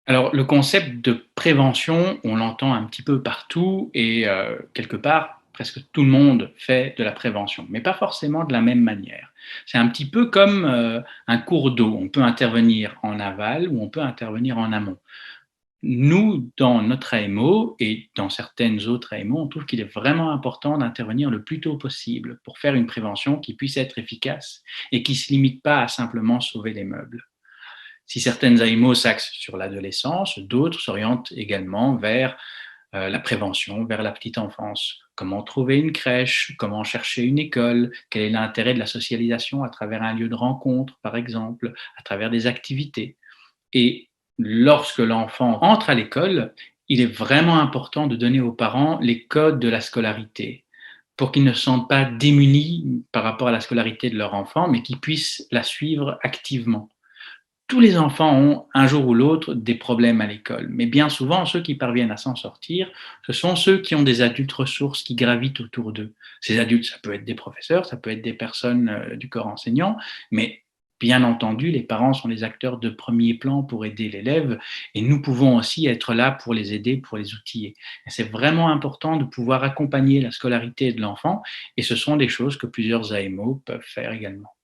Alors, le concept de prévention, on l'entend un petit peu partout et quelque part, presque tout le monde fait de la prévention, mais pas forcément de la même manière. C'est un petit peu comme, un cours d'eau. On peut intervenir en aval ou on peut intervenir en amont. Nous, dans notre AMO et dans certaines autres AMO, on trouve qu'il est vraiment important d'intervenir le plus tôt possible pour faire une prévention qui puisse être efficace et qui ne se limite pas à simplement sauver les meubles. Si certaines AMO s'axent sur l'adolescence, d'autres s'orientent également vers la prévention, vers la petite enfance. Comment trouver une crèche, comment chercher une école, quel est l'intérêt de la socialisation à travers un lieu de rencontre, par exemple, à travers des activités. Et lorsque l'enfant entre à l'école, il est vraiment important de donner aux parents les codes de la scolarité pour qu'ils ne se sentent pas démunis par rapport à la scolarité de leur enfant, mais qu'ils puissent la suivre activement. Tous les enfants ont un jour ou l'autre des problèmes à l'école, mais bien souvent, ceux qui parviennent à s'en sortir, ce sont ceux qui ont des adultes ressources qui gravitent autour d'eux. Ces adultes, ça peut être des professeurs, ça peut être des personnes du corps enseignant, mais bien entendu, les parents sont les acteurs de premier plan pour aider l'élève et nous pouvons aussi être là pour les aider, pour les outiller. Et c'est vraiment important de pouvoir accompagner la scolarité de l'enfant et ce sont des choses que plusieurs AMO peuvent faire également.